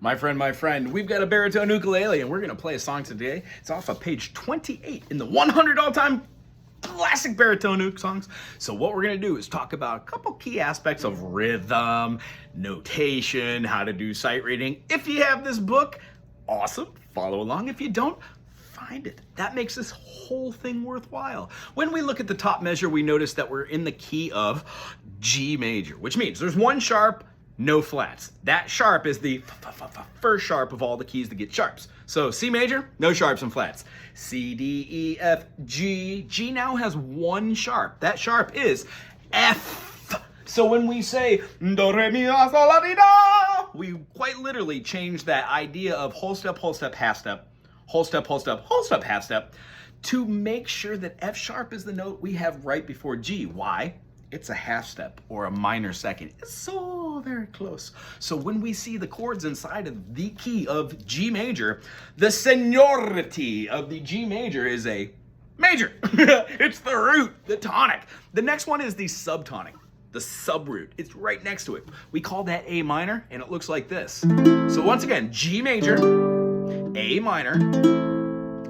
My friend, we've got a baritone ukulele and we're gonna play a song today. It's off of page 28 in the 100 all-time classic baritone uke songs. So what we're gonna do is talk about a couple key aspects of rhythm, notation, how to do sight reading. If you have this book, awesome, follow along. If you don't, find it. That makes this whole thing worthwhile. When we look at the top measure, we notice that we're in the key of G major, which means there's one sharp, no flats. That sharp is the first sharp of all the keys that get sharps. So C major, no sharps and flats. C, D, E, F, G. G now has one sharp. That sharp is F. So when we say do, re, mi, fa, sol, la, ti, do, we quite literally change that idea of whole step, half step, whole step, half step, to make sure that F sharp is the note we have right before G. Why? It's a half step or a minor second. It's so very close. So when we see the chords inside of the key of G major, the seniority of the G major is a major. It's the root, the tonic. The next one is the subtonic, the subroot. It's right next to it. We call that A minor, and it looks like this. So once again, G major, A minor.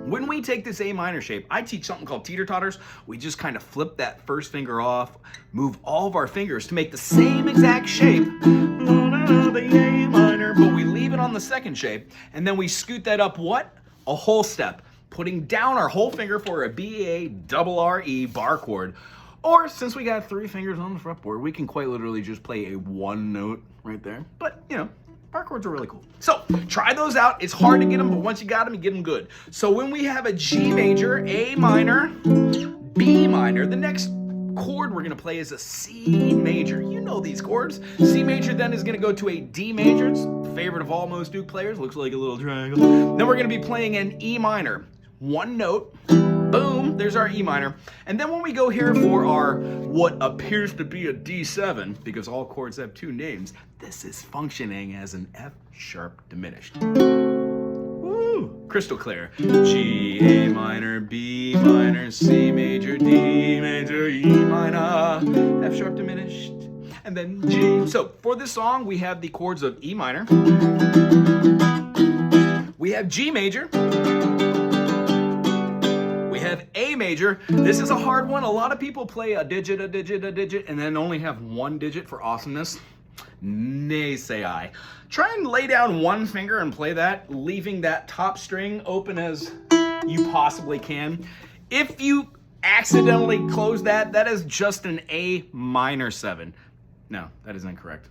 When we take this A minor shape, I teach something called teeter-totters. We just kind of flip that first finger off, move all of our fingers to make the same exact shape, the A minor, but we leave it on the second shape, and then we scoot that up what? A whole step, putting down our whole finger for a B-A-R-R-E bar chord. Or since we got 3 fingers on the fretboard, we can quite literally just play a one note right there. But, you know, bar chords are really cool. So try those out. It's hard to get them, but once you got them, you get them good. So when we have a G major, A minor, B minor, the next chord we're gonna play is a C major. You know these chords. C major then is gonna go to a D major. It's favorite of all most uke players. Looks like a little triangle. Then we're gonna be playing an E minor. One note. Boom, there's our E minor. And then when we go here for our what appears to be a D7, because all chords have 2 names, this is functioning as an F sharp diminished. Woo, crystal clear. G, A minor, B minor, C major, D major, E minor, F sharp diminished, and then G. So for this song, we have the chords of E minor. We have G major. Have A major. This is a hard one. A lot of people play a digit, and then only have 1 digit for awesomeness. Nay, say I. Try and lay down 1 finger and play that, leaving that top string open as you possibly can. If you accidentally close that, that is just an A minor 7. No, that is incorrect.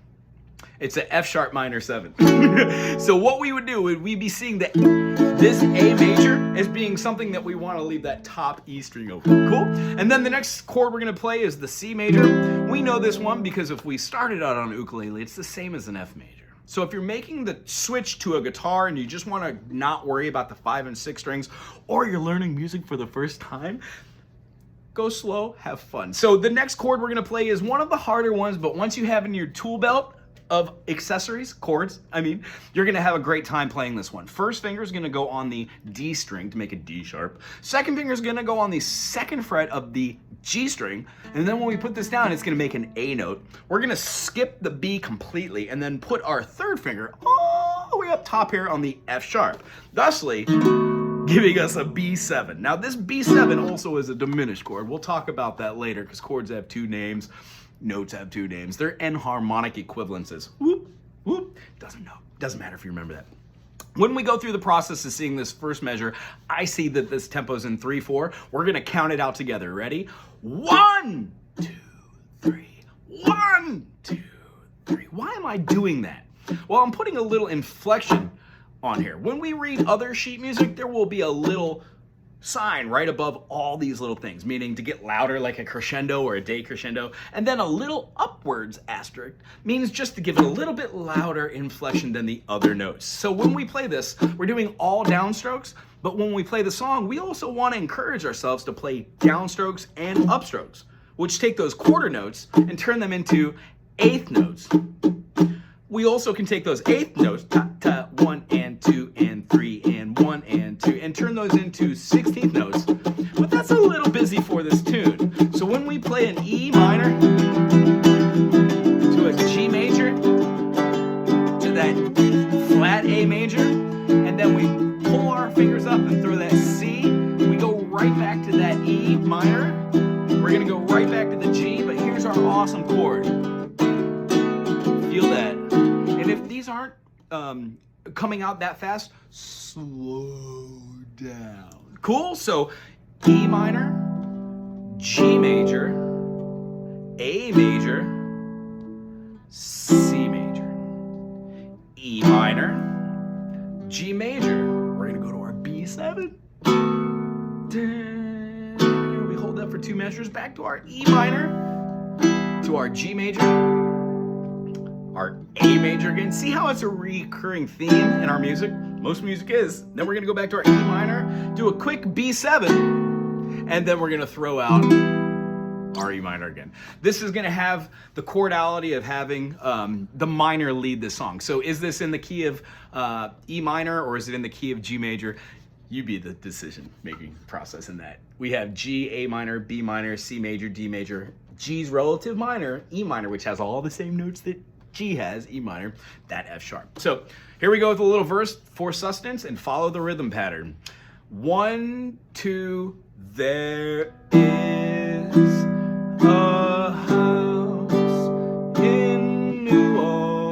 It's an F sharp minor 7. So what we would do, we'd be seeing that this A major as being something that we want to leave that top E string open. Cool? And then the next chord we're going to play is the C major. We know this one because if we started out on ukulele, it's the same as an F major. So if you're making the switch to a guitar and you just want to not worry about the 5 and 6 strings, or you're learning music for the first time, go slow, have fun. So the next chord we're going to play is one of the harder ones, but once you have in your tool belt of accessories, chords, you're gonna have a great time playing this one. First finger is gonna go on the D string to make a D sharp. Second finger is gonna go on the 2nd fret of the G string. And then when we put this down, it's gonna make an A note. We're gonna skip the B completely and then put our 3rd finger all the way up top here on the F sharp, thusly giving us a B7. Now this B7 also is a diminished chord. We'll talk about that later because chords have 2 names. Notes have 2 names. They're enharmonic equivalences. Whoop, whoop. Doesn't matter if you remember that. When we go through the process of seeing this first measure, I see that this tempo's in 3/4. We're gonna count it out together. Ready? 1, 2, 3. 1, 2, 3. Why am I doing that? Well, I'm putting a little inflection on here. When we read other sheet music, there will be a little sign right above all these little things, meaning to get louder like a crescendo or a decrescendo, and then a little upwards asterisk means just to give it a little bit louder inflection than the other notes. So when we play this, we're doing all downstrokes, but when we play the song, we also want to encourage ourselves to play downstrokes and upstrokes, which take those quarter notes and turn them into 1/8 notes. We also can take those 1/8 notes, ta, ta, 1 and 2 and 3 and 1 and 2, and turn those into 16th notes. But that's a little busy for this tune. So when we play an E minor to a G major to that flat A A major, and then we pull our fingers up and throw that C. We go right back to that E minor. We're gonna go right back to the G, but here's our awesome chord. Feel that. And if these aren't coming out that fast, slow down. Cool? So E minor, G major, A major, C major, E minor, G major. We're gonna go to our B7. We hold that for 2 measures, back to our E minor, to our G major, our A major again. See how it's a recurring theme in our music? Most music is. Then we're gonna go back to our E minor, do a quick B7, and then we're gonna throw out our E minor again. This is gonna have the chordality of having the minor lead the song. So is this in the key of E minor, or is it in the key of G major? You be the decision-making process in that. We have G, A minor, B minor, C major, D major, G's relative minor, E minor, which has all the same notes that G has, E minor, that F sharp. So here we go with a little verse for sustenance and follow the rhythm pattern. 1, 2, there is a house in New Orleans.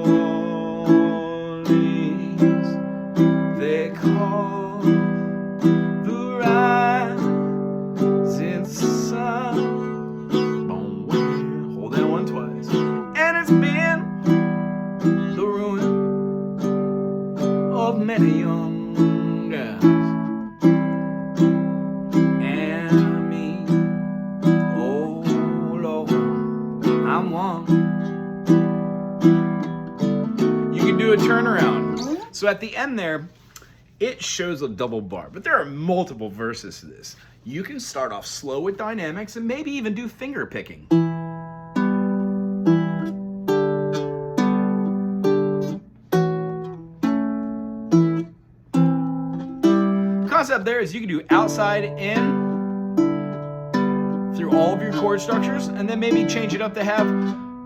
They call the rising sun. Boom, hold that one twice. And it's been the ruin of many young girls. And me, oh Lord, I'm one. You can do a turnaround. So at the end there, it shows a double bar, but there are multiple verses to this. You can start off slow with dynamics and maybe even do finger picking. Concept there is you can do outside in through all of your chord structures, and then maybe change it up to have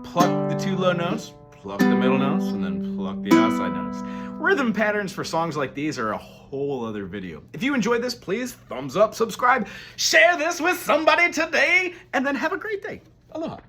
pluck the 2 low notes, pluck the middle notes, and then pluck the outside notes. Rhythm patterns for songs like these are a whole other video. If you enjoyed this, please thumbs up, subscribe, share this with somebody today, and then have a great day. Aloha.